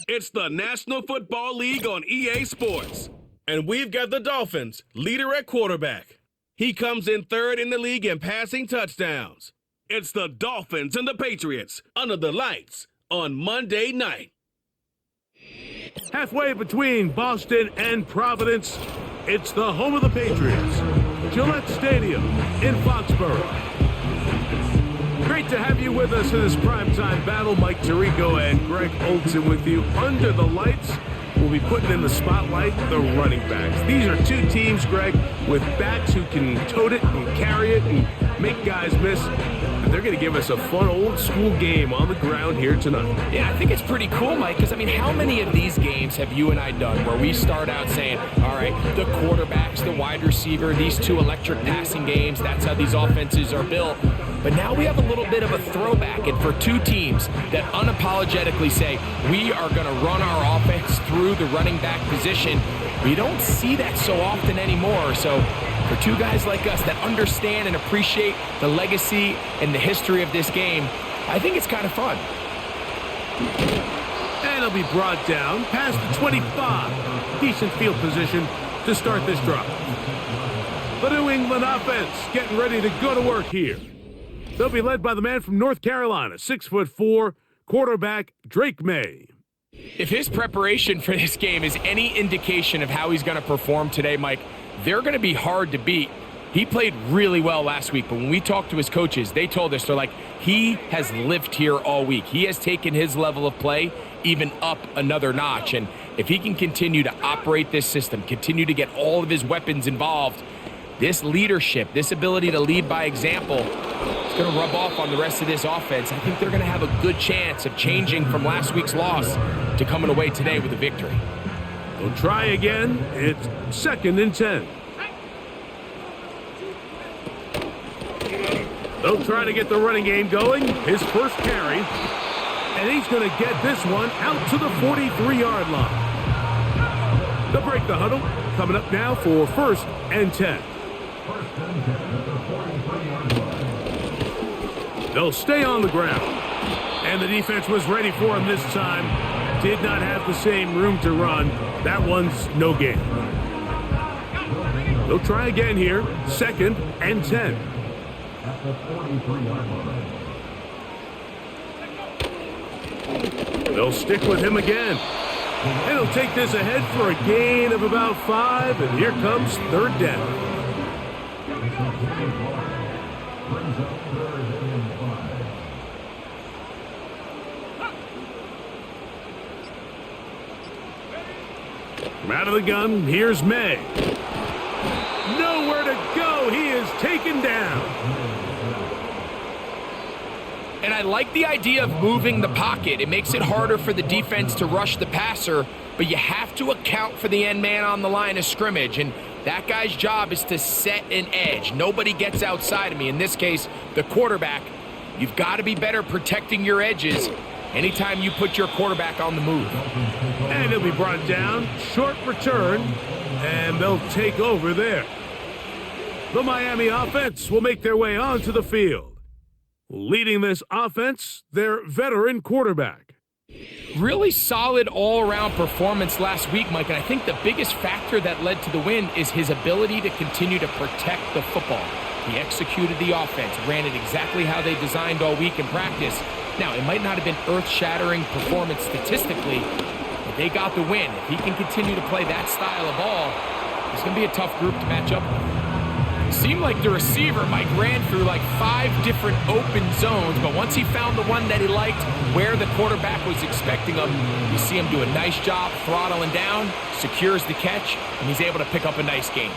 It's the National Football League on EA Sports. And we've got the Dolphins, leader at quarterback. He comes in third in the league in passing touchdowns. It's the Dolphins and the Patriots under the lights on Monday night. Halfway between Boston and Providence, it's the home of the Patriots, Gillette Stadium in Foxborough. Great to have you with us in this primetime battle. Mike Tirico and Greg Olson with you. Under the lights, we'll be putting in the spotlight the running backs. These are two teams, Greg, with backs who can tote it and carry it and make guys miss. And they're going to give us a fun old-school game on the ground here tonight. Yeah, I think it's pretty cool, Mike, because, I mean, how many of these games have you and I done where we start out saying, all right, the quarterbacks, the wide receiver, these two electric passing games, that's how these offenses are built. But now we have a little bit of a throwback, and for two teams that unapologetically say, we are going to run our offense through the running back position, we don't see that so often anymore. So for two guys like us that understand and appreciate the legacy and the history of this game, I think it's kind of fun. And it'll be brought down past the 25. Decent field position to start this drive. The New England offense getting ready to go to work here. They'll be led by the man from North Carolina, 6'4", quarterback Drake May. If his preparation for this game is any indication of how he's going to perform today, Mike, they're going to be hard to beat. He played really well last week, but when we talked to his coaches, they told us, they're like, he has lived here all week. He has taken his level of play even up another notch. And if he can continue to operate this system, continue to get all of his weapons involved, this leadership, this ability to lead by example, it's going to rub off on the rest of this offense. I think they're going to have a good chance of changing from last week's loss to coming away today with a victory. We'll try again. It's 2nd and 10. They'll try to get the running game going. His first carry. And he's going to get this one out to the 43-yard line. They'll break the huddle. Coming up now for 1st and 10. They'll stay on the ground. And the defense was ready for him this time. Did not have the same room to run. That one's no gain. They'll try again here. 2nd and 10. They'll stick with him again. And he'll take this ahead for a gain of about 5. And here comes 3rd down. From out of the gun, here's May. Nowhere to go. He is taken down. And I like the idea of moving the pocket. It makes it harder for the defense to rush the passer, but you have to account for the end man on the line of scrimmage, and that guy's job is to set an edge. Nobody gets outside of me. In this case, the quarterback. You've got to be better protecting your edges anytime you put your quarterback on the move. And he'll be brought down. Short return, and they'll take over there. The Miami offense will make their way onto the field. Leading this offense, their veteran quarterback. Really solid all-around performance last week, Mike, and I think the biggest factor that led to the win is his ability to continue to protect the football. He executed the offense, ran it exactly how they designed all week in practice. Now, it might not have been earth-shattering performance statistically, but they got the win. If he can continue to play that style of ball, it's going to be a tough group to match up with. Seemed like the receiver, Mike, ran through like 5 different open zones, but once he found the one that he liked, where the quarterback was expecting him, you see him do a nice job throttling down, secures the catch, and he's able to pick up a nice gain.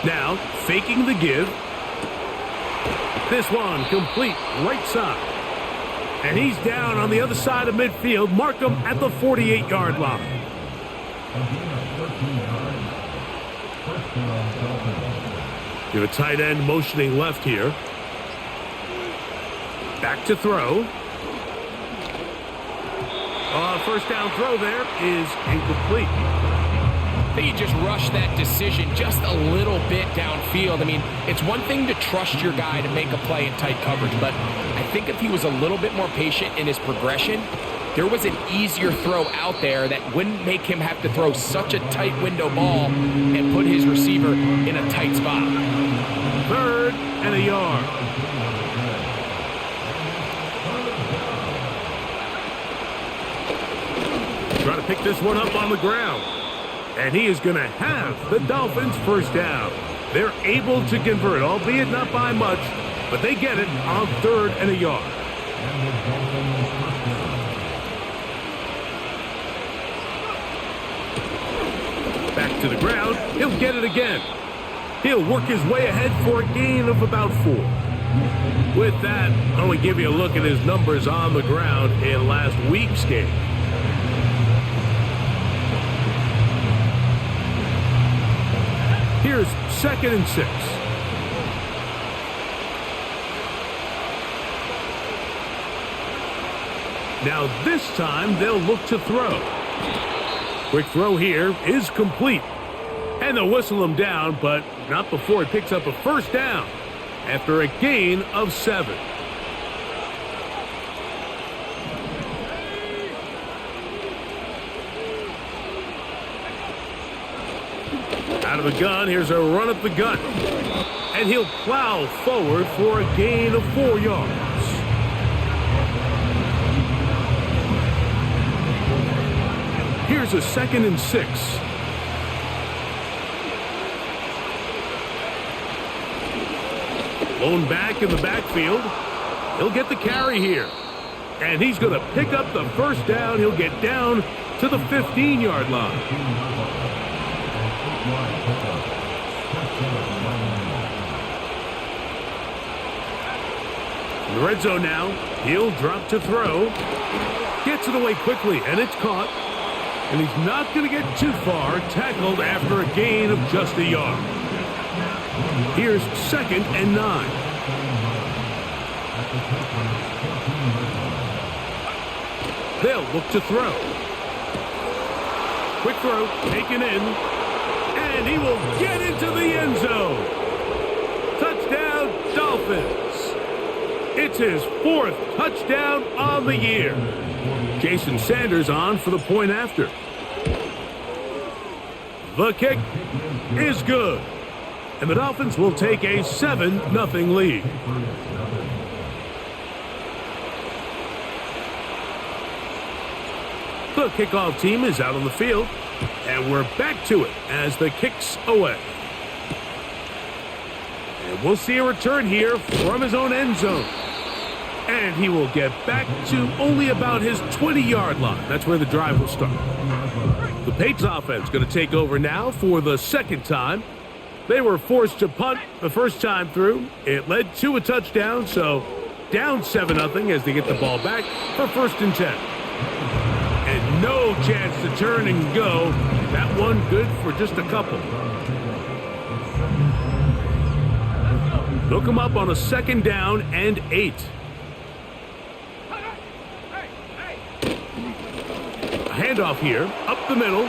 Now, faking the give. This one complete right side. And he's down on the other side of midfield. Mark him at the 48-yard line. Give a tight end motioning left here. Back to throw. First down throw there is incomplete. I think he just rushed that decision just a little bit downfield. I mean, it's one thing to trust your guy to make a play in tight coverage, but I think if he was a little bit more patient in his progression, there was an easier throw out there that wouldn't make him have to throw such a tight window ball and put his receiver in a tight spot. 3rd and a yard. Trying to pick this one up on the ground. And he is going to have the Dolphins first down. They're able to convert, albeit not by much, but they get it on 3rd and a yard. Back to the ground. He'll get it again. He'll work his way ahead for a gain of about 4. With that, I want to give you a look at his numbers on the ground in last week's game. Here's 2nd and 6. Now this time they'll look to throw. Quick throw here is complete. And they'll whistle him down, but not before he picks up a first down after a gain of 7. Out of the gun, here's a run up the gut. And he'll plow forward for a gain of 4 yards. Here's a 2nd and 6. Blown back in the backfield. He'll get the carry here. And he's going to pick up the first down. He'll get down to the 15-yard line. In the red zone now. He'll drop to throw. Gets it away quickly, and it's caught. And he's not going to get too far. Tackled after a gain of just a yard. Here's 2nd and 9. They'll look to throw. Quick throw, taken in. And he will get into the end zone. Touchdown, Dolphins. It's his 4th touchdown on the year. Jason Sanders on for the point after. The kick is good. And the Dolphins will take a 7-0 lead. The kickoff team is out on the field. And we're back to it as the kick's away. And we'll see a return here from his own end zone. And he will get back to only about his 20-yard line. That's where the drive will start. The Patriots offense going to take over now for the 2nd time. They were forced to punt the first time through. It led to a touchdown, so down 7-0 as they get the ball back for 1st and 10. And no chance to turn and go. That one good for just a couple. They'll come up on a 2nd down and 8. Handoff here, up the middle.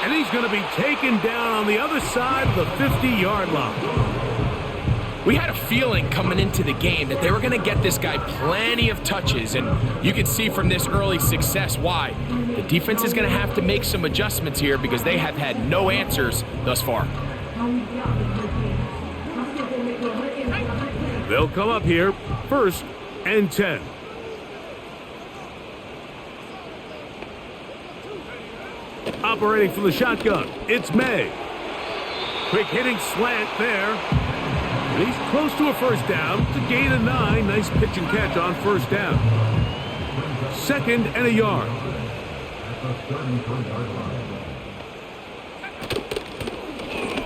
And he's going to be taken down on the other side of the 50-yard line. We had a feeling coming into the game that they were going to get this guy plenty of touches, and you can see from this early success why. The defense is going to have to make some adjustments here because they have had no answers thus far. They'll come up here, 1st and 10. Operating from the shotgun, it's May. Quick hitting slant there. And he's close to a first down to gain a 9. Nice pitch and catch on first down. 2nd and a yard.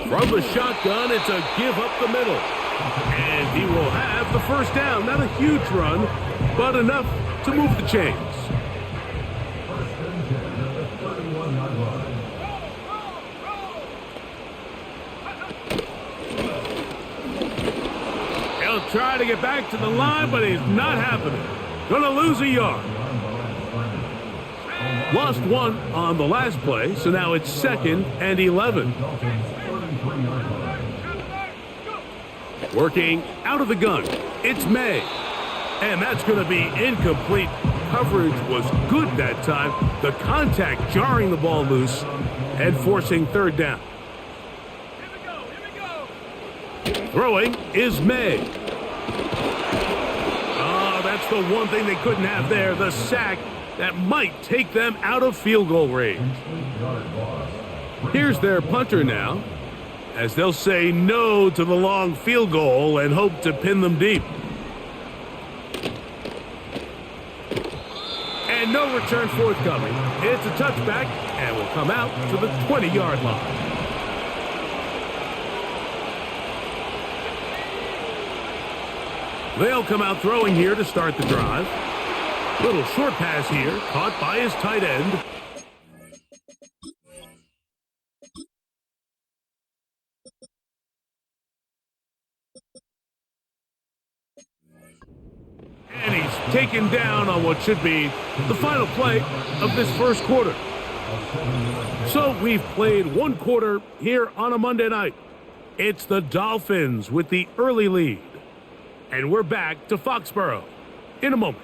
From the shotgun, it's a give up the middle. And he will have the first down. Not a huge run, but enough to move the chains. He'll try to get back to the line, but it's not happening. Gonna lose a yard. Lost 1 on the last play, so now it's 2nd and 11. Working out of the gun, it's May. And that's going to be incomplete. Coverage was good that time. The contact jarring the ball loose and forcing third down. Throwing is May. Oh, that's the one thing they couldn't have there, the sack that might take them out of field goal range. Here's their punter now, as they'll say no to the long field goal and hope to pin them deep. And no return forthcoming. It's a touchback and will come out to the 20-yard line. They'll come out throwing here to start the drive. Little short pass here, caught by his tight end. And he's taken down on what should be the final play of this first quarter. So we've played one quarter here on a Monday night. It's the Dolphins with the early lead. And we're back to Foxborough in a moment.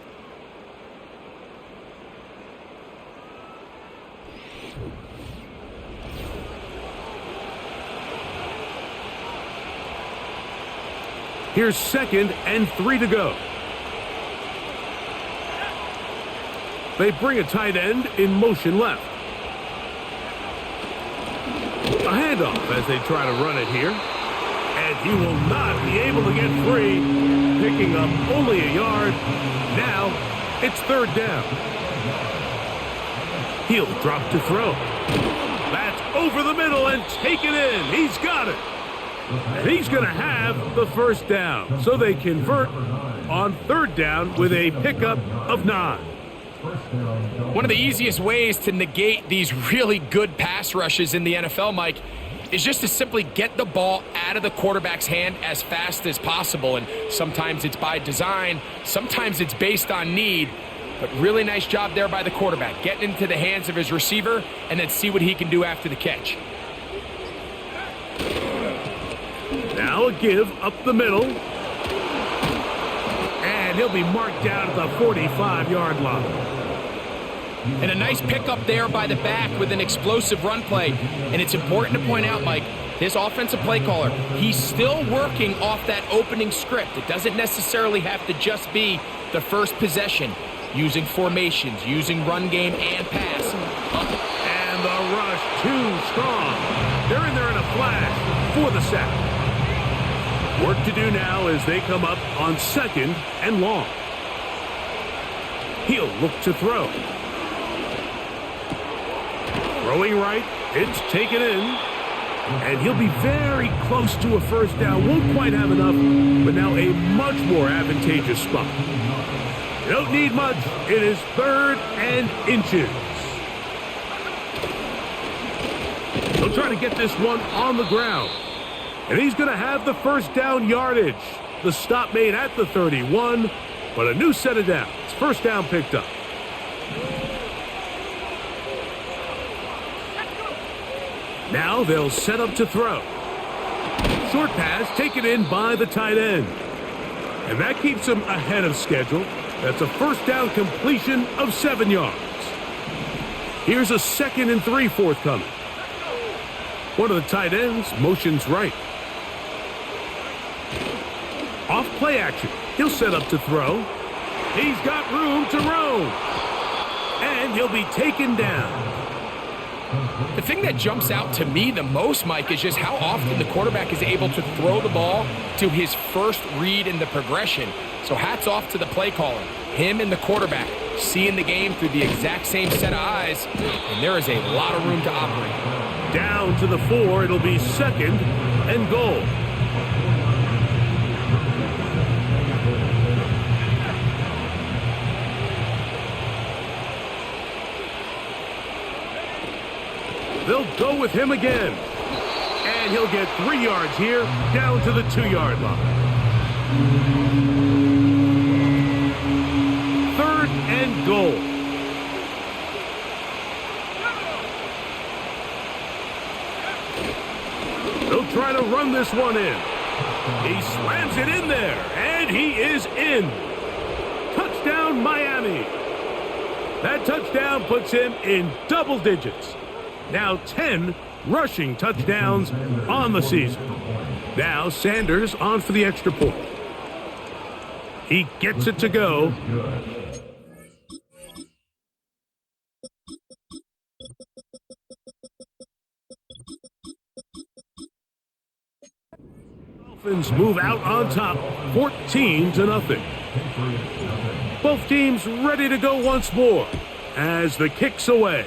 Here's 2nd and 3 to go. They bring a tight end in motion left. A handoff as they try to run it here. And he will not be able to get free, picking up only a yard. Now it's third down. He'll drop to throw. That's over the middle and taken in. He's got it. And he's going to have the first down. So they convert on third down with a pickup of 9. One of the easiest ways to negate these really good pass rushes in the NFL, Mike, is just to simply get the ball out of the quarterback's hand as fast as possible. And sometimes it's by design, sometimes it's based on need. But really nice job there by the quarterback, getting into the hands of his receiver and then see what he can do after the catch. Now a give up the middle. And he'll be marked down at the 45-yard line. And a nice pickup there by the back with an explosive run play. And it's important to point out, Mike, this offensive play caller, he's still working off that opening script. It doesn't necessarily have to just be the first possession. Using formations, using run game and pass. And the rush too strong. They're in there in a flash for the sack. Work to do now as they come up on 2nd and long. He'll look to throw. Throwing right, it's taken in. And he'll be very close to a first down. Won't quite have enough, but now a much more advantageous spot. You don't need much. It is 3rd and inches. He'll try to get this one on the ground. And he's going to have the first down yardage. The stop made at the 31, but a new set of downs. First down picked up. Now they'll set up to throw. Short pass taken in by the tight end. And that keeps him ahead of schedule. That's a first down completion of 7 yards. Here's a 2nd and 3 forthcoming. One of the tight ends motions right. Off play action. He'll set up to throw. He's got room to roam. And he'll be taken down. The thing that jumps out to me the most, Mike, is just how often the quarterback is able to throw the ball to his first read in the progression. So hats off to the play caller. Him and the quarterback seeing the game through the exact same set of eyes, and there is a lot of room to operate. Down to the 4, it'll be 2nd and goal. They'll go with him again. And he'll get 3 yards here, down to the 2-yard line. 3rd and goal. They'll try to run this one in. He slams it in there, and he is in. Miami. That touchdown puts him in double digits. Now 10 rushing touchdowns on the season. Now Sanders on for the extra point. He gets it to go. Dolphins move out on top, 14-0. Both teams ready to go once more as the kick's away.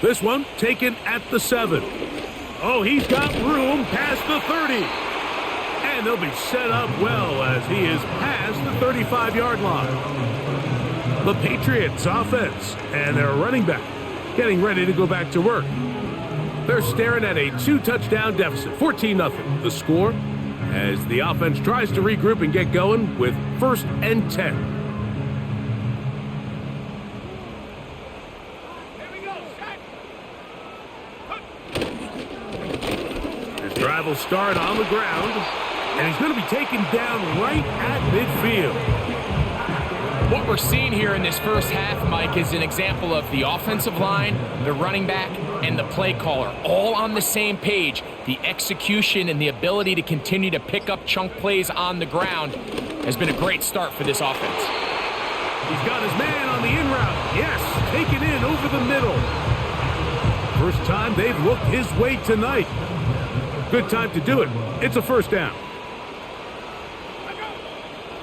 This one taken at the 7. Oh, he's got room past the 30. And they'll be set up well as he is past the 35-yard line. The Patriots offense and their running back getting ready to go back to work. They're staring at a 2-touchdown deficit, 14-0. The score as the offense tries to regroup and get going with 1st and 10. His drive will start on the ground, and he's going to be taken down right at midfield. What we're seeing here in this first half, Mike, is an example of the offensive line, the running back, and the play caller all on the same page. The execution and the ability to continue to pick up chunk plays on the ground has been a great start for this offense. He's got his man on the in route. Yes, taken in over the middle. First time they've looked his way tonight. Good time to do it. It's a first down.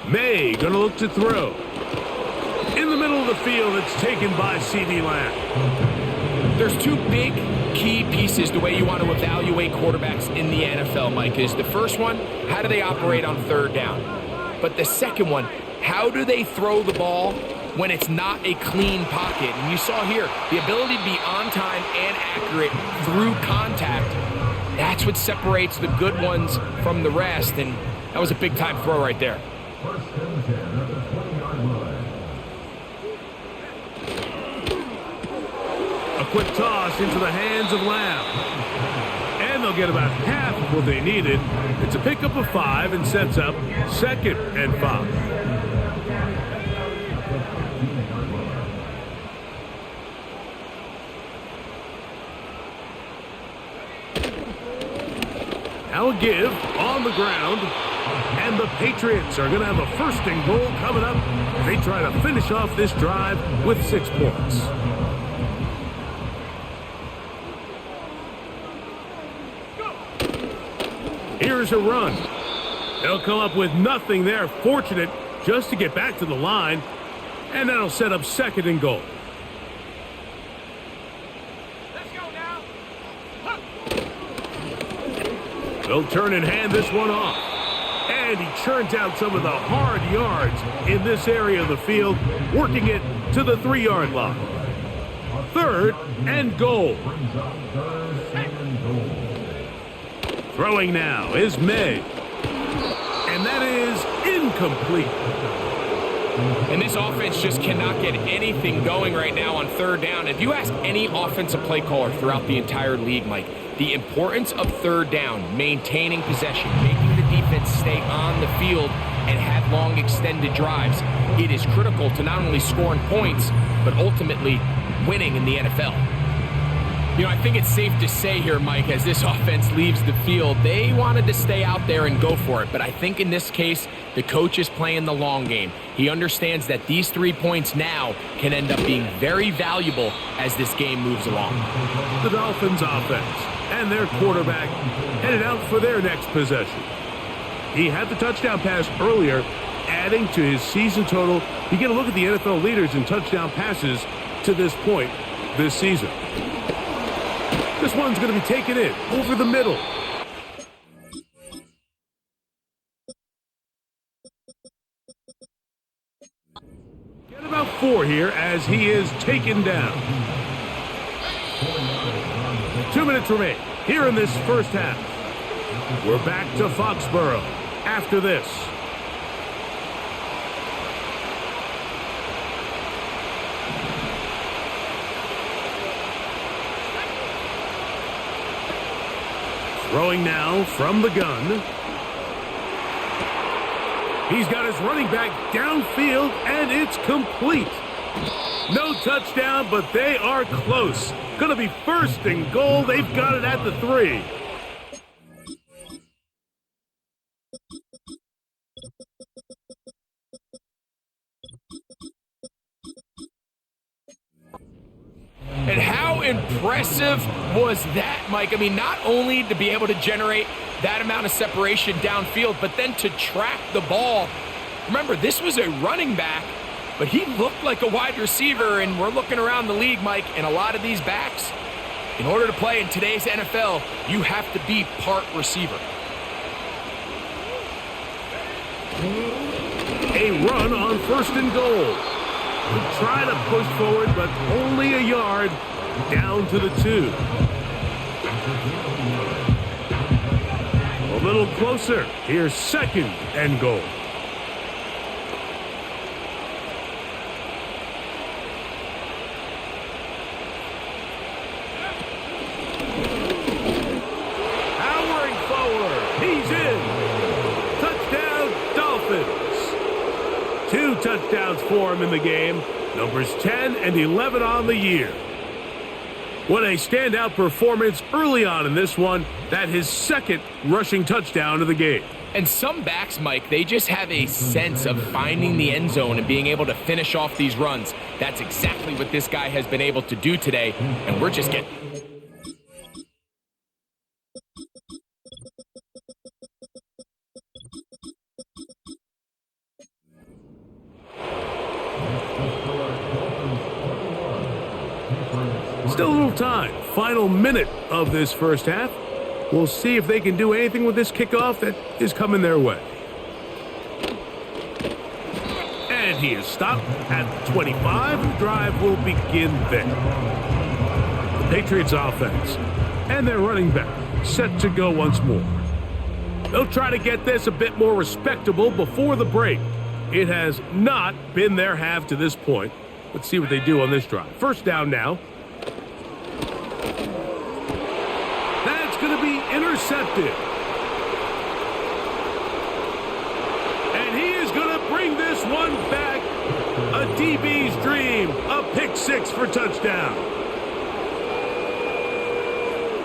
May gonna look to throw. In the middle of the field, it's taken by CeeDee Lamb. There's two big key pieces the way you want to evaluate quarterbacks in the NFL, Mike, is the first one, how do they operate on third down? But the second one, how do they throw the ball when it's not a clean pocket? And you saw here, the ability to be on time and accurate through contact. That's what separates the good ones from the rest, and that was a big-time throw right there. A quick toss into the hands of Lamb. And they'll get about half of what they needed. It's a pickup of 5 and sets up 2nd and 5. Now a give on the ground. And the Patriots are going to have a 1st and goal coming up. They try to finish off this drive with 6 points. Here's a run. They'll come up with nothing there. Fortunate just to get back to the line. And that'll set up 2nd and goal. Let's go now. They'll turn and hand this one off. And he churns out some of the hard yards in this area of the field, working it to the 3-yard line. 3rd and goal. Throwing now is May. And that is incomplete. And this offense just cannot get anything going right now on third down. If you ask any offensive play caller throughout the entire league, Mike, the importance of third down, maintaining possession, making the defense stay on the field and have long extended drives, it is critical to not only scoring points, but ultimately winning in the NFL. You know, I think it's safe to say here, Mike, as this offense leaves the field, they wanted to stay out there and go for it. But I think in this case, the coach is playing the long game. He understands that these 3 points now can end up being very valuable as this game moves along. The Dolphins offense and their quarterback headed out for their next possession. He had the touchdown pass earlier, adding to his season total. You get a look at the NFL leaders in touchdown passes to this point this season. This one's going to be taken in over the middle. Get about 4 here as he is taken down. 2 minutes remain here in this first half. We're back to Foxborough after this. Throwing now from the gun. He's got his running back downfield, and it's complete. No touchdown, but they are close. Going to be first and goal. They've got it at the 3. And how impressive was that, Mike? I mean, not only to be able to generate that amount of separation downfield, but then to track the ball. Remember, this was a running back, but he looked like a wide receiver, and we're looking around the league, Mike, and a lot of these backs, in order to play in today's NFL, you have to be part receiver. A run on first and goal. He'll try to push forward, but only a yard down to the 2. A little closer. Here's second and goal. Powering forward. He's in. Touchdown, Dolphins. 2 touchdowns for him in the game. Numbers 10 and 11 on the year. What a standout performance early on in this one. That his second rushing touchdown of the game. And some backs, Mike, they just have a sense of finding the end zone and being able to finish off these runs. That's exactly what this guy has been able to do today, and we're just getting... Still a little time. Final minute of this first half. We'll see if they can do anything with this kickoff that is coming their way. And he is stopped at the 25. The drive will begin there. The Patriots offense and their running back set to go once more. They'll try to get this a bit more respectable before the break. It has not been their half to this point. Let's see what they do on this drive. First down now. Going to be intercepted. And he is going to bring this one back. A DB's dream. A pick 6 for touchdown.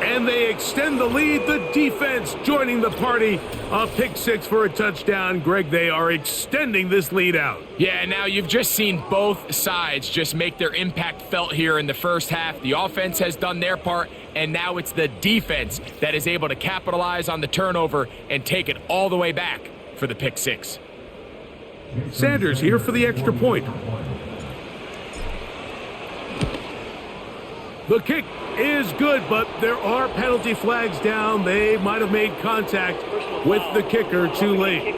And they extend the lead. The defense joining the party. A pick 6 for a touchdown. Greg, they are extending this lead out. Yeah, now you've just seen both sides just make their impact felt here in the first half. The offense has done their part, and now it's the defense that is able to capitalize on the turnover and take it all the way back for the pick 6. Sanders here for the extra point. The kick is good, but there are penalty flags down. They might have made contact with the kicker too late.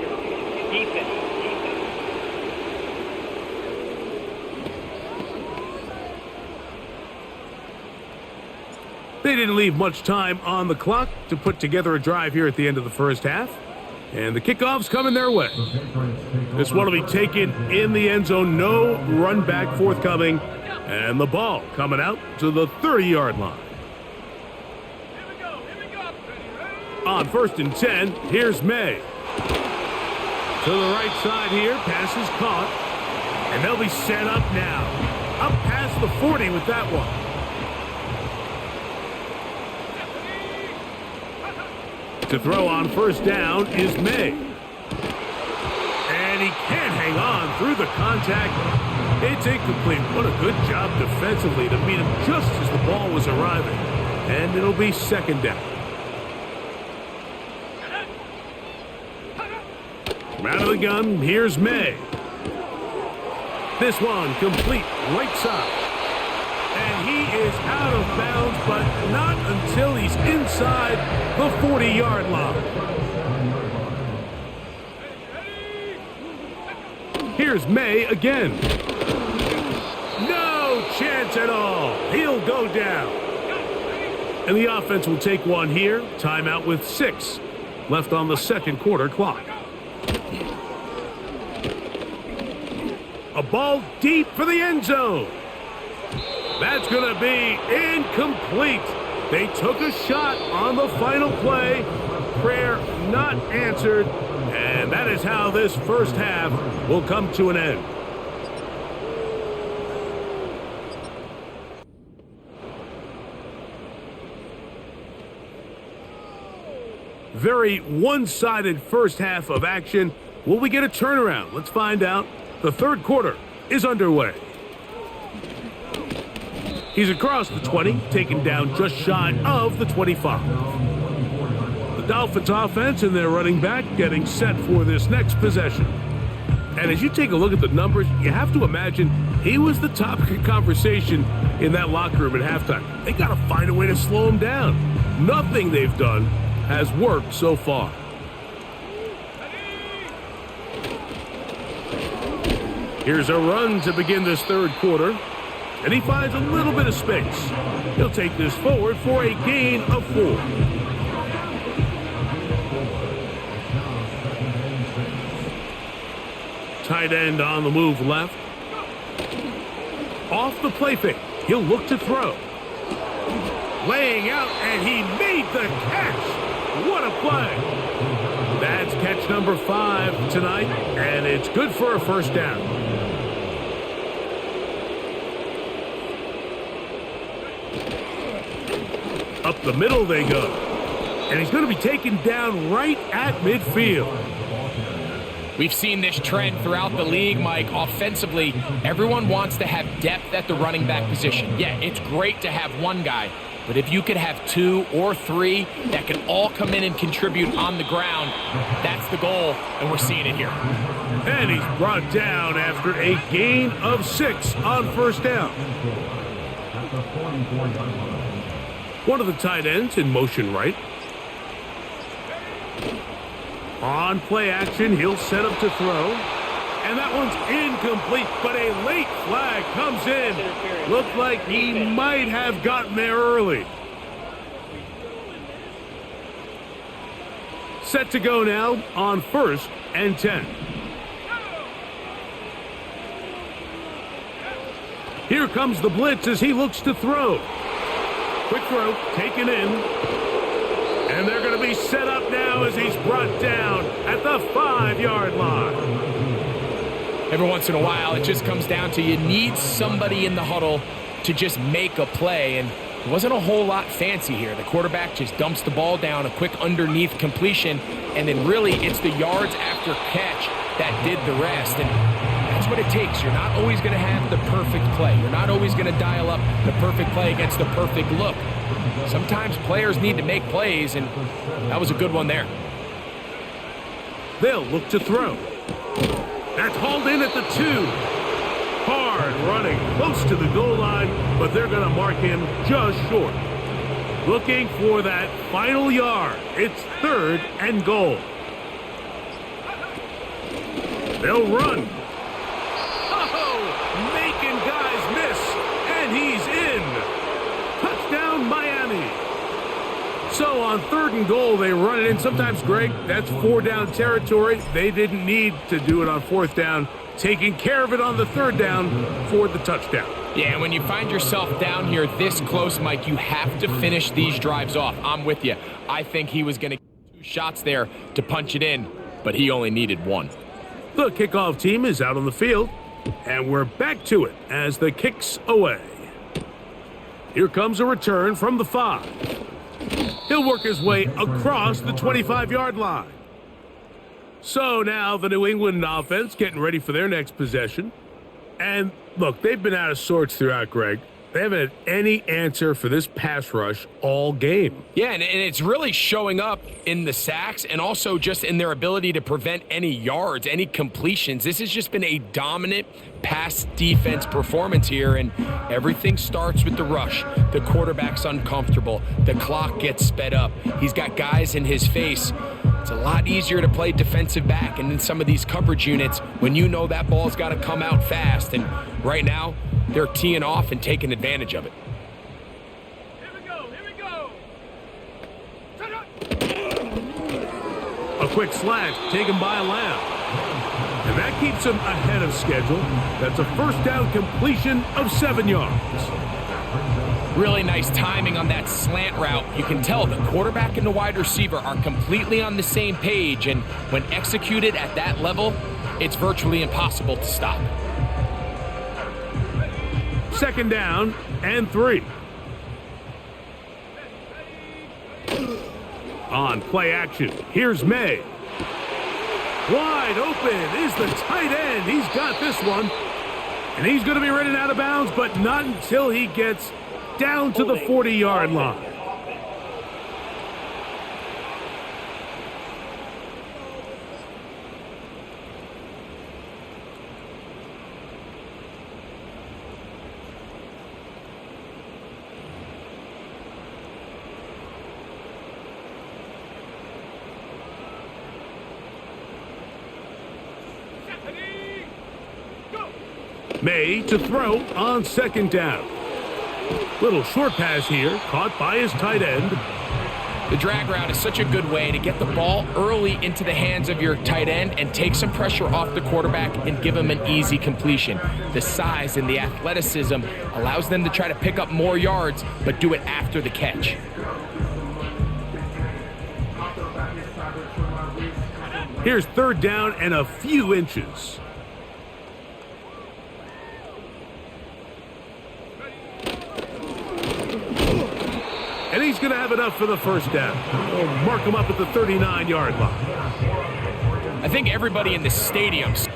They didn't leave much time on the clock to put together a drive here at the end of the first half. And the kickoff's coming their way. This one will be taken in the end zone. No run back forthcoming. And the ball coming out to the 30-yard line. On first and 10, here's May. To the right side here, pass is caught. And they'll be set up now. Up past the 40 with that one. To throw on first down is May. And he can't hang on through the contact. It's incomplete. What a good job defensively to meet him just as the ball was arriving. And it'll be second down. From out of the gun, here's May. This one complete right side. And he is out of bounds, but not until he's inside the 40-yard line. Here's May again. No chance at all. He'll go down. And the offense will take one here. Timeout with 6 left on the second quarter clock. A ball deep for the end zone. That's going to be incomplete. They took a shot on the final play. Prayer not answered, and that is how this first half will come to an end. Very one-sided first half of action. Will we get a turnaround? Let's find out. The third quarter is underway. He's across the 20, taken down just shy of the 25. The Dolphins offense and their running back getting set for this next possession. And as you take a look at the numbers, you have to imagine he was the topic of conversation in that locker room at halftime. They got to find a way to slow him down. Nothing they've done has worked so far. Here's a run to begin this third quarter, and he finds a little bit of space. He'll take this forward for a gain of 4. Tight end on the move left. Off the play fake, he'll look to throw. Laying out, and he made the catch. What a play! That's catch number 5 tonight, and it's good for a first down. Up the middle they go, and he's going to be taken down right at midfield. We've seen this trend throughout the league, Mike. Offensively, everyone wants to have depth at the running back position. Yeah, it's great to have one guy, but if you could have 2 or 3 that can all come in and contribute on the ground, that's the goal, and we're seeing it here. And he's brought down after a gain of 6 on first down. One of the tight ends in motion right. On play action, he'll set up to throw. And that one's incomplete, but a late flag comes in. Looked like he might have gotten there early. Set to go now on 1st and 10. Here comes the blitz as he looks to throw. Quick throw, taken in. And they're going to be set up now as he's brought down at the 5-yard line. Every once in a while, it just comes down to you need somebody in the huddle to just make a play, and it wasn't a whole lot fancy here. The quarterback just dumps the ball down, a quick underneath completion, and then really it's the yards after catch that did the rest. And that's what it takes. You're not always going to have the perfect play. You're not always going to dial up the perfect play against the perfect look. Sometimes players need to make plays, and that was a good one there. They'll look to throw. That's hauled in at the 2. Hard running close to the goal line, but they're going to mark him just short. Looking for that final yard. It's 3rd and goal. They'll run. Oh, making guys miss, and he's in. Touchdown, Miami. So on 3rd and goal, they run it in. Sometimes, Greg, that's 4-down territory. They didn't need to do it on 4th down. Taking care of it on the 3rd down for the touchdown. Yeah, and when you find yourself down here this close, Mike, you have to finish these drives off. I'm with you. I think he was going to get 2 shots there to punch it in, but he only needed 1. The kickoff team is out on the field, and we're back to it as the kick's away. Here comes a return from the 5. He'll work his way across the 25-yard line. So now the New England offense getting ready for their next possession. And look, they've been out of sorts throughout, Greg. They haven't had any answer for this pass rush all game. Yeah, and it's really showing up in the sacks and also just in their ability to prevent any yards, any completions. This has just been a dominant pass defense performance here, and everything starts with the rush. The quarterback's uncomfortable. The clock gets sped up. He's got guys in his face. It's a lot easier to play defensive back and in some of these coverage units when you know that ball's got to come out fast. And right now, they're teeing off and taking advantage of it. Here we go. A quick slash taken by Lamb. And that keeps him ahead of schedule. That's a first down completion of 7 yards. Really nice timing on that slant route. You can tell the quarterback and the wide receiver are completely on the same page, and when executed at that level, it's virtually impossible to stop. 2nd down and 3. On play action, here's May. Wide open is the tight end. He's got this one. And he's going to be running out of bounds, but not until he gets down to the 40-yard line. May to throw on 2nd down. Little short pass here, caught by his tight end. The drag route is such a good way to get the ball early into the hands of your tight end and take some pressure off the quarterback and give him an easy completion. The size and the athleticism allows them to try to pick up more yards, but do it after the catch. Here's 3rd down and a few inches. And he's going to have enough for the 1st down. We'll mark him up at the 39-yard line. I think everybody in the stadium's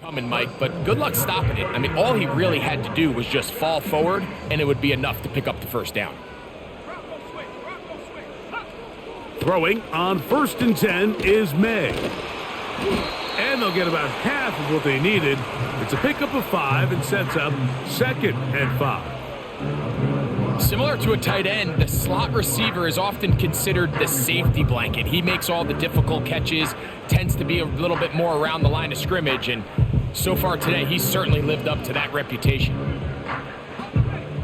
coming, Mike, but good luck stopping it. I mean, all he really had to do was just fall forward, and it would be enough to pick up the 1st down. Throwing on 1st and 10 is May. And they'll get about half of what they needed. It's a pickup of 5 and sets up 2nd and 5. Similar to a tight end, the slot receiver is often considered the safety blanket. He makes all the difficult catches, tends to be a little bit more around the line of scrimmage, and so far today, he's certainly lived up to that reputation.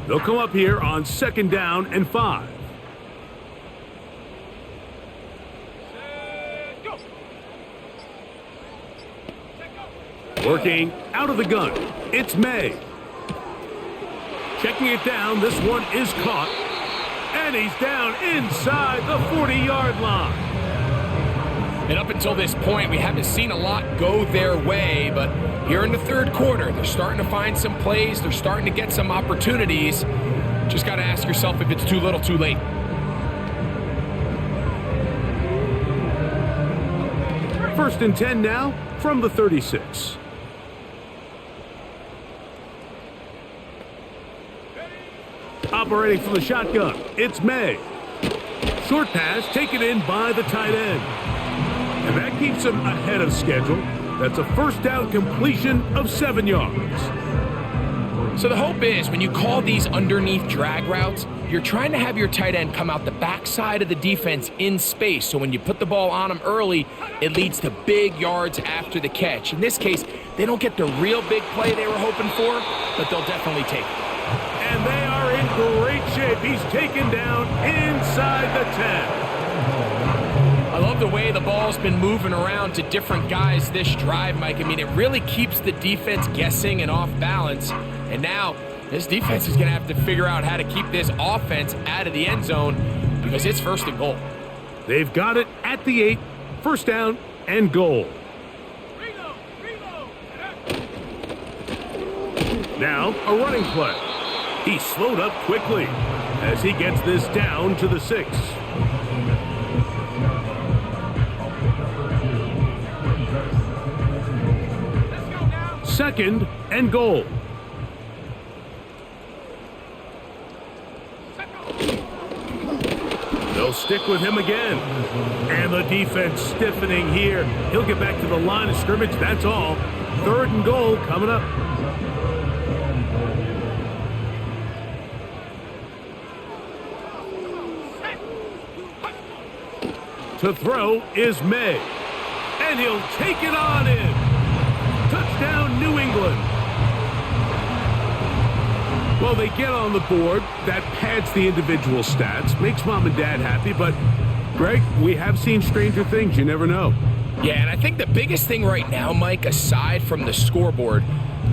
They'll come up here on 2nd down and 5. Working out of the gun, it's May. Checking it down, this one is caught. And he's down inside the 40-yard line. And up until this point, we haven't seen a lot go their way, but here in the 3rd quarter, they're starting to find some plays, they're starting to get some opportunities. Just got to ask yourself if it's too little, too late. First and 10 now from the 36. Operating from the shotgun, it's May. Short pass taken in by the tight end. And that keeps him ahead of schedule. That's a 1st down completion of 7 yards. So the hope is when you call these underneath drag routes, you're trying to have your tight end come out the backside of the defense in space. So when you put the ball on him early, it leads to big yards after the catch. In this case, they don't get the real big play they were hoping for, but they'll definitely take it. And they are in great shape. He's taken down inside the 10. I love the way the ball's been moving around to different guys this drive, Mike. I mean, it really keeps the defense guessing and off balance. And now this defense is going to have to figure out how to keep this offense out of the end zone because it's 1st and goal. They've got it at the 8, 1st down and goal. Now a running play. He slowed up quickly as he gets this down to the 6. Second and goal. They'll stick with him again. And the defense stiffening here. He'll get back to the line of scrimmage, that's all. 3rd and goal coming up. To throw is May. And he'll take it on in. Touchdown, New England. Well, they get on the board. That pads the individual stats, makes mom and dad happy. But, Greg, we have seen stranger things. You never know. Yeah, and I think the biggest thing right now, Mike, aside from the scoreboard,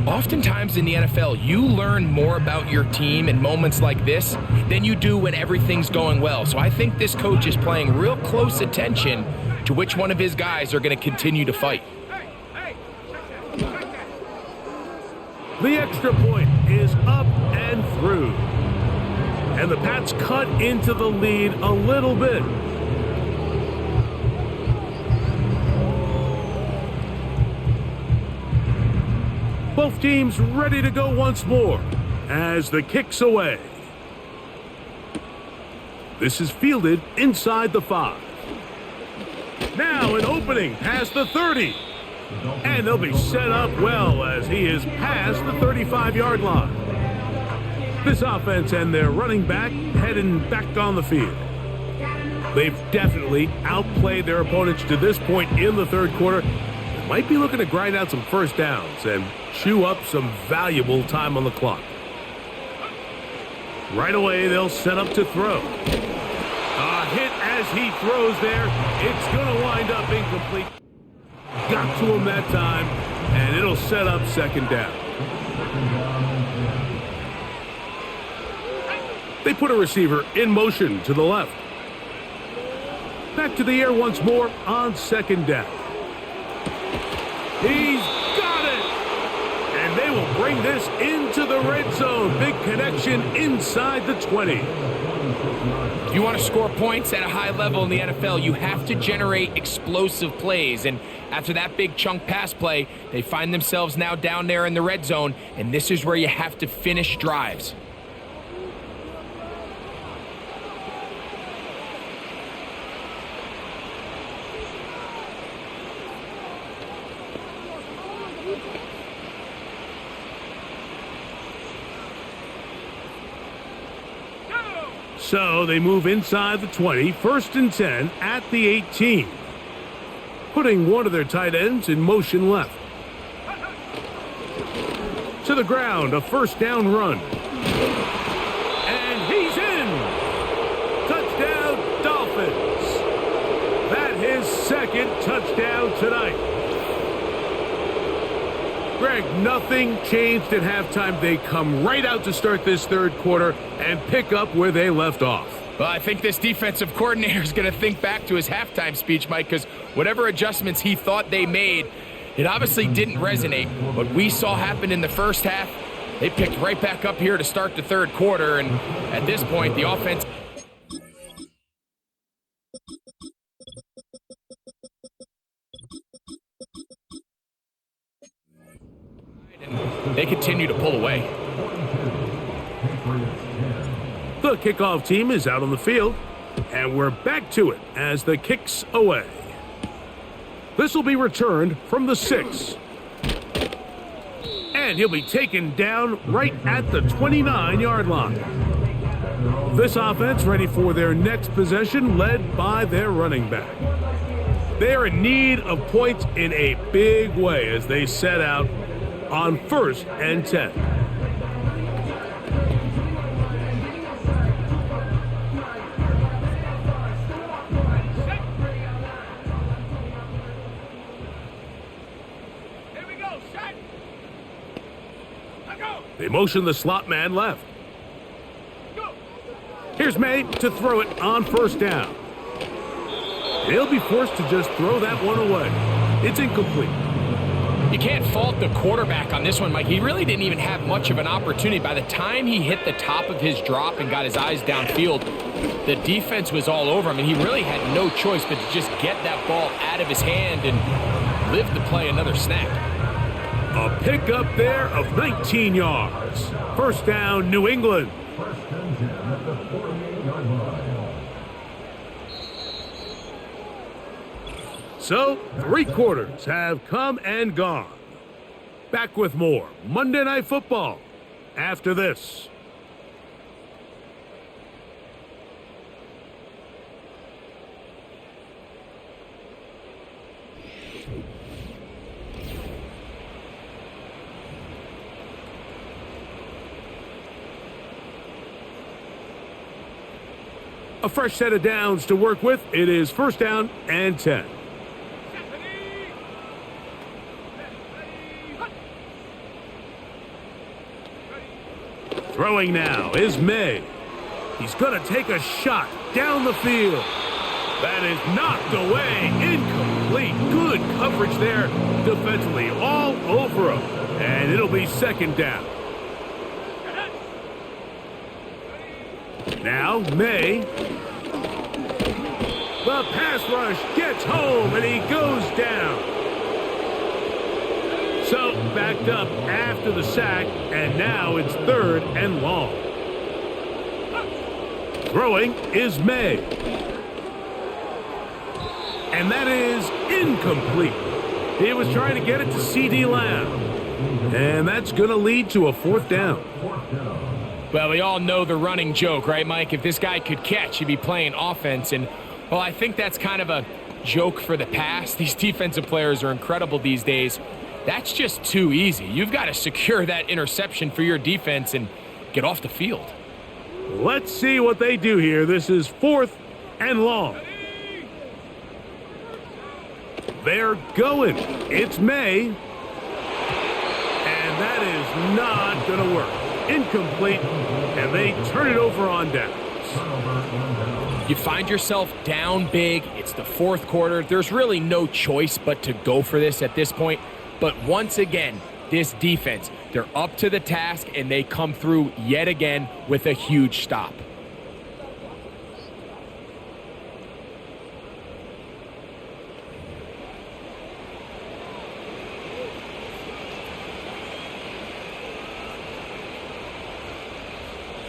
Oftentimes in the NFL, you learn more about your team in moments like this than you do when everything's going well. So I think this coach is paying real close attention to which one of his guys are going to continue to fight. The extra point is up and through. And the Pats cut into the lead a little bit. Both teams ready to go once more as the kick's away. This is fielded inside the 5. Now an opening past the 30. And they'll be set up well as he is past the 35-yard line. This offense and their running back heading back on the field. They've definitely outplayed their opponents to this point in the third quarter. They might be looking to grind out some first downs and chew up some valuable time on the clock. Right away, they'll set up to throw. A hit as he throws there. It's going to wind up incomplete. Got to him that time, and it'll set up second down. They put a receiver in motion to the left. Back to the air once more on second down. He's got it! And they will bring this into the red zone. Big connection inside the 20. If you want to score points at a high level in the NFL, you have to generate explosive plays. And after that big chunk pass play, they find themselves now down there in the red zone, and this is where you have to finish drives. So they move inside the 20, 1st and 10 at the 18. Putting one of their tight ends in motion left. To the ground, a first down run. And he's in! Touchdown, Dolphins! That's his second touchdown tonight. Greg, nothing changed at halftime. They come right out to start this third quarter and pick up where they left off. Well, I think this defensive coordinator is going to think back to his halftime speech, Mike, because whatever adjustments he thought they made, it obviously didn't resonate. What we saw happen in the first half, they picked right back up here to start the third quarter, and at this point, the offense... They continue to pull away. The kickoff team is out on the field, and we're back to it as the kick's away. This will be returned from the 6. And he'll be taken down right at the 29-yard line. This offense ready for their next possession, led by their running back. They're in need of points in a big way as they set out on 1st and 10. Here we go, set. Go. They motion the slot man left. Go. Here's May to throw it on 1st down. He'll be forced to just throw that one away. It's incomplete. You can't fault the quarterback on this one, Mike. He really didn't even have much of an opportunity. By the time he hit the top of his drop and got his eyes downfield, the defense was all over him, and he really had no choice but to just get that ball out of his hand and live to play another snap. A pickup there of 19 yards. 1st down, New England. So, 3 quarters have come and gone. Back with more Monday Night Football after this. A fresh set of downs to work with. It is 1st down and 10. Throwing now is May. He's going to take a shot down the field. That is knocked away. Incomplete. Good coverage there defensively. All over him. And it'll be second down. Now May. The pass rush gets home and he goes down. So backed up after the sack, and now it's third and long. Throwing is May. And that is incomplete. He was trying to get it to C.D. Lamb. And that's going to lead to a fourth down. Well, we all know the running joke, right, Mike? If this guy could catch, he'd be playing offense. And, well, I think that's kind of a joke for the past. These defensive players are incredible these days. That's just too easy. You've got to secure that interception for your defense and get off the field. Let's see what they do here. This is fourth and long. They're going. It's May. And that is not going to work. Incomplete. And they turn it over on downs. You find yourself down big. It's the fourth quarter. There's really no choice but to go for this at this point. But once again, this defense, they're up to the task, and they come through yet again with a huge stop.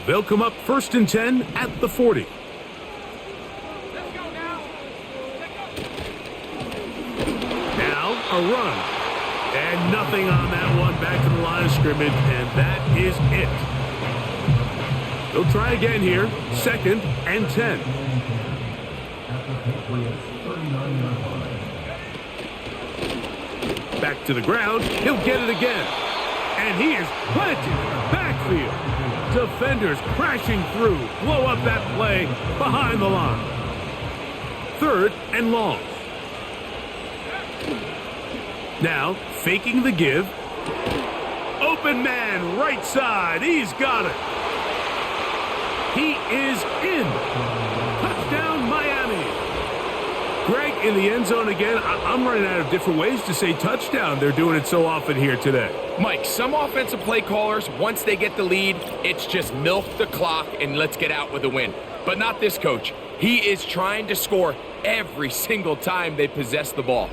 They'll come up first and 10 at the 40. Let's go now. Now a run. And nothing on that one. Back to the line of scrimmage, and that is it. They'll try again here. Second and 10. Back to the ground. He'll get it again. And he is planted in the backfield. Defenders crashing through. Blow up that play behind the line. Third and long. Now, faking the give. Open man, right side. He's got it. He is in. Touchdown, Miami. Greg in the end zone again. I'm running out of different ways to say touchdown. They're doing it so often here today. Mike, some offensive play callers, once they get the lead, it's just milk the clock and let's get out with a win. But not this coach. He is trying to score every single time they possess the ball.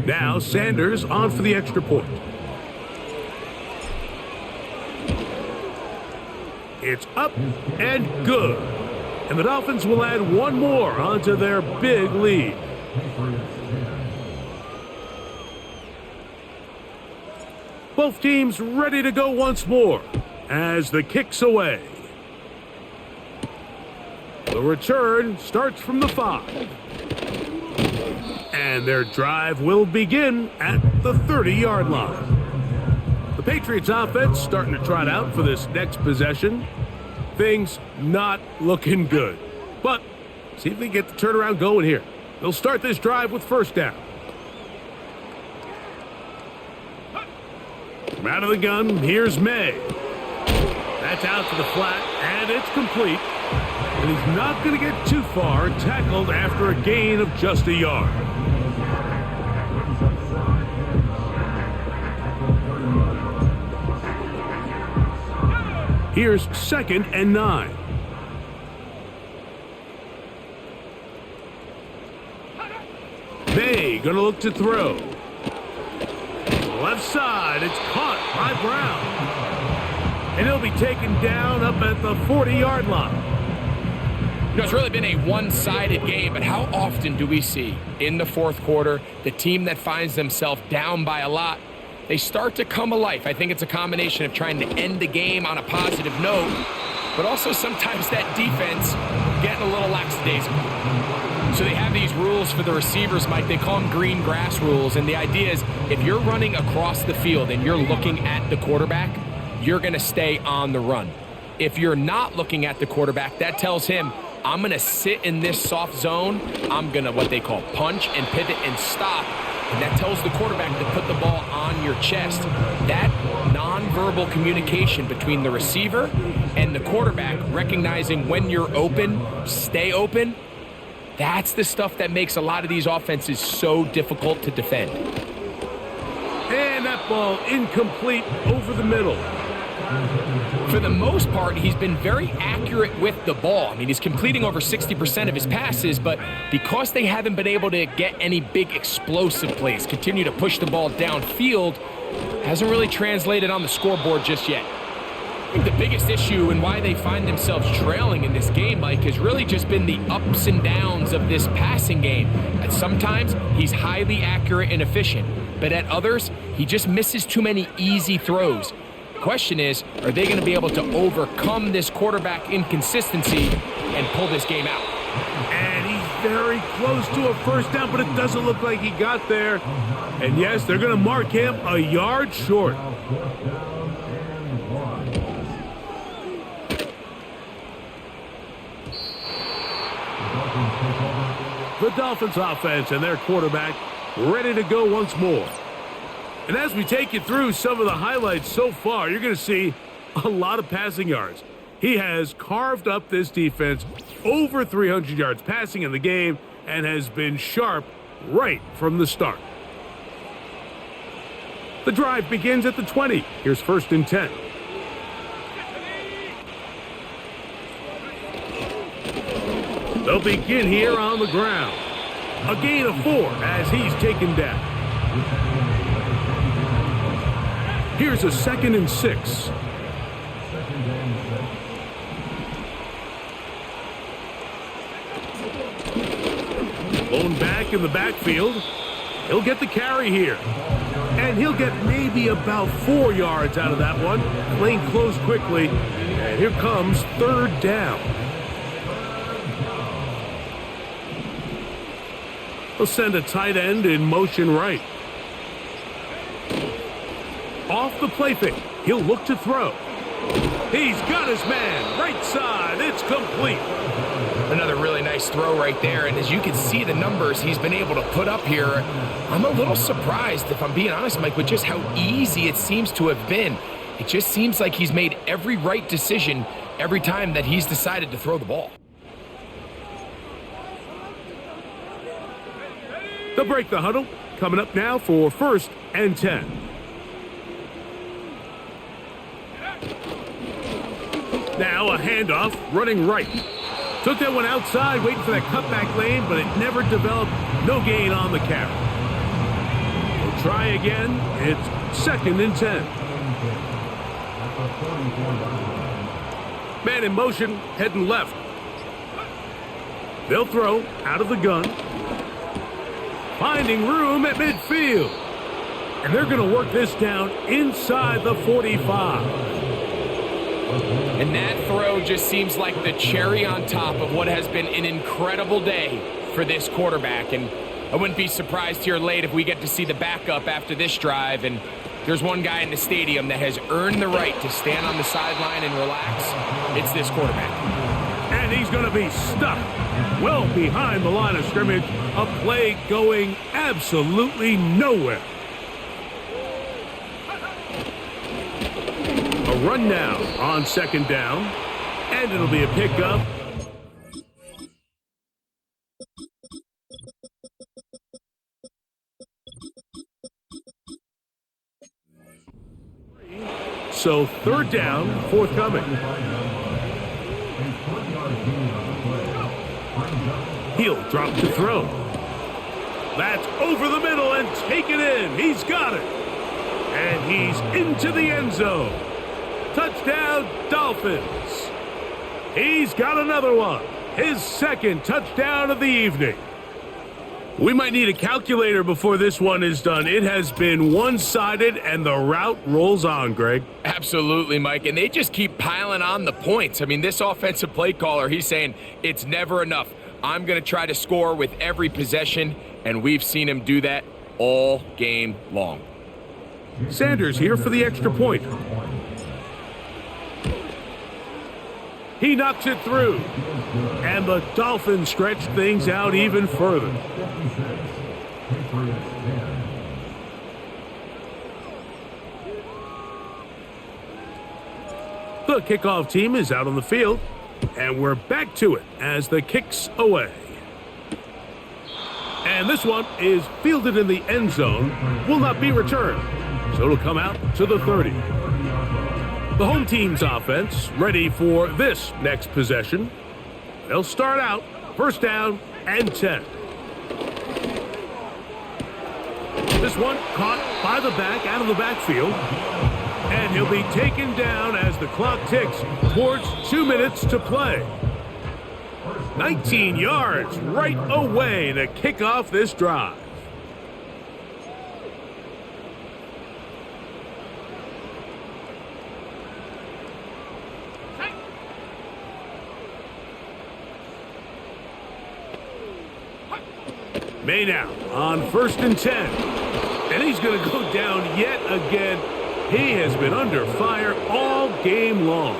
Now Sanders on for the extra point. It's up and good. And the Dolphins will add one more onto their big lead. Both teams ready to go once more as the kick's away. The return starts from the 5. And their drive will begin at the 30-yard line. The Patriots offense starting to trot out for this next possession. Things not looking good. But see if they get the turnaround going here. They'll start this drive with first down. From out of the gun, here's May. That's out to the flat, and it's complete. And he's not going to get too far, tackled after a gain of just a yard. Here's second and 9. May gonna look to throw. Left side, it's caught by Brown. And he'll be taken down up at the 40-yard line. You know, it's really been a one-sided game, but how often do we see in the fourth quarter the team that finds themselves down by a lot, they start to come alive? I think it's a combination of trying to end the game on a positive note, but also sometimes that defense getting a little lackadaisical. So they have these rules for the receivers, Mike. They call them green grass rules, and the idea is if you're running across the field and you're looking at the quarterback, you're going to stay on the run. If you're not looking at the quarterback, that tells him, I'm going to sit in this soft zone. I'm going to what they call punch and pivot and stop. And that tells the quarterback to put the ball on your chest. That nonverbal communication between the receiver and the quarterback, recognizing when you're open, stay open, that's the stuff that makes a lot of these offenses so difficult to defend. And that ball incomplete over the middle. For the most part, he's been very accurate with the ball. I mean, he's completing over 60% of his passes, but because they haven't been able to get any big explosive plays, continue to push the ball downfield, hasn't really translated on the scoreboard just yet. I think the biggest issue and why they find themselves trailing in this game, Mike, has really just been the ups and downs of this passing game. At sometimes, he's highly accurate and efficient, but at others, he just misses too many easy throws. Question is, are they going to be able to overcome this quarterback inconsistency and pull this game out? And he's very close to a first down, but it doesn't look like he got there. And yes, they're going to mark him a yard short. The Dolphins offense and their quarterback ready to go once more. And as we take you through some of the highlights so far, you're going to see a lot of passing yards. He has carved up this defense over 300 yards passing in the game and has been sharp right from the start. The drive begins at the 20. Here's 1st and 10. They'll begin here on the ground. A gain of 4 as he's taken down. Here's a 2nd and 6. Blown back in the backfield. He'll get the carry here. And he'll get maybe about 4 yards out of that one. Playing close quickly. And here comes 3rd down. He'll send a tight end in motion right. Off the play fake. He'll look to throw. He's got his man. Right side. It's complete. Another really nice throw right there. And as you can see the numbers he's been able to put up here, I'm a little surprised, if I'm being honest, Mike, with just how easy it seems to have been. It just seems like he's made every right decision every time that he's decided to throw the ball. They'll break the huddle. Coming up now for 1st and 10. Now a handoff, running right. Took that one outside, waiting for that cutback lane, but it never developed. No gain on the carry. We'll try again. It's 2nd and 10. Man in motion, heading left. They'll throw out of the gun. Finding room at midfield. And they're going to work this down inside the 45. And that throw just seems like the cherry on top of what has been an incredible day for this quarterback. And I wouldn't be surprised here late if we get to see the backup after this drive. And there's one guy in the stadium that has earned the right to stand on the sideline and relax. It's this quarterback. And he's going to be stuck well behind the line of scrimmage. A play going absolutely nowhere. A run now on 2nd down. And it'll be a pickup. So 3rd down, forthcoming. He'll drop to throw. That's over the middle and taken in. He's got it. And he's into the end zone. Touchdown, Dolphins. He's got another one. His 2nd touchdown of the evening. We might need a calculator before this one is done. It has been one-sided, and the route rolls on, Greg. Absolutely, Mike, and they just keep piling on the points. I mean, this offensive play caller, he's saying it's never enough. I'm going to try to score with every possession, and we've seen him do that all game long. Sanders here for the extra point. He knocks it through. And the Dolphins stretch things out even further. The kickoff team is out on the field, and we're back to it as the kick's away. And this one is fielded in the end zone, will not be returned, so it'll come out to the 30. The home team's offense ready for this next possession. They'll start out first down and 10. This one caught by the back out of the backfield. And he'll be taken down as the clock ticks towards 2 minutes to play. 19 yards right away to kick off this drive. May now on first and 10. And he's going to go down yet again. He has been under fire all game long.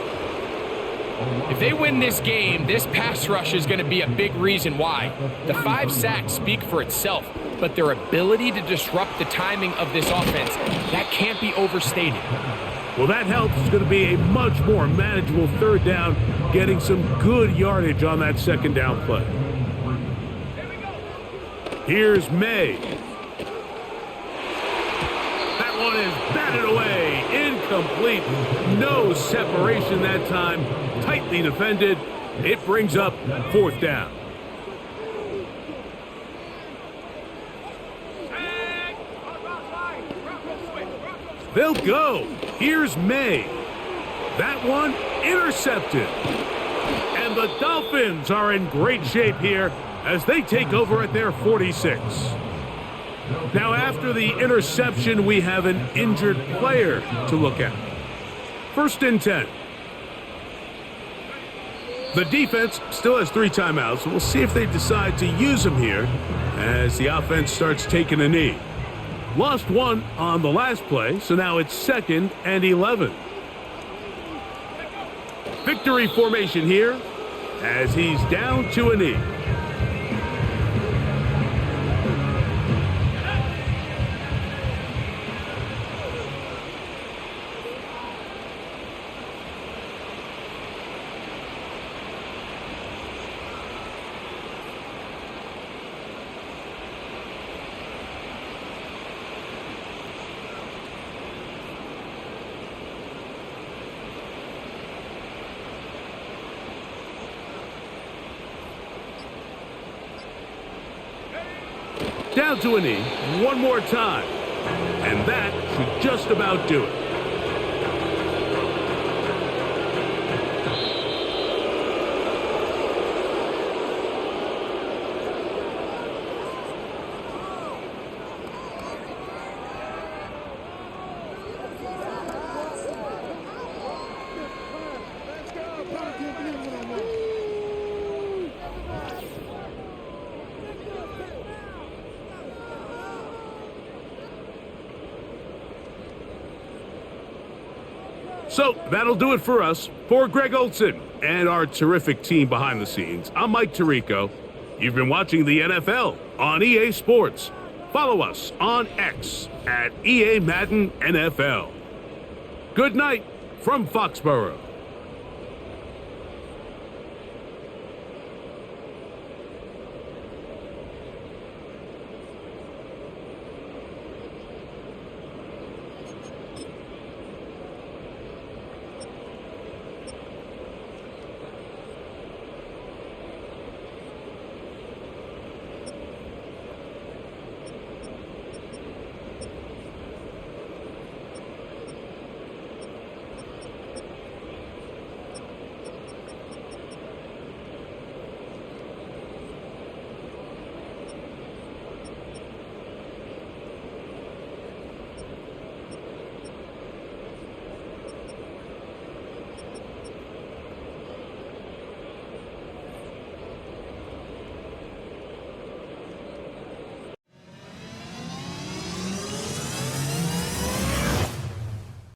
If they win this game, this pass rush is going to be a big reason why. The 5 sacks speak for itself, but their ability to disrupt the timing of this offense, that can't be overstated. Well, that helps. It's going to be a much more manageable third down, getting some good yardage on that second down play. Here's May. That one is batted away. Incomplete. No separation that time. Tightly defended. It brings up fourth down. They'll go. Here's May. That one intercepted. And the Dolphins are in great shape here as they take over at their 46. Now, after the interception, we have an injured player to look at. First and 10. The defense still has 3 timeouts. We'll see if they decide to use them here as the offense starts taking a knee. Lost one on the last play, so now it's 2nd and 11. Victory formation here as he's down to a knee. Down to a knee, one more time. And that should just about do it. So that'll do it for us. For Greg Olson and our terrific team behind the scenes, I'm Mike Tirico. You've been watching the NFL on EA Sports. Follow us on X at EA Madden NFL. Good night from Foxborough.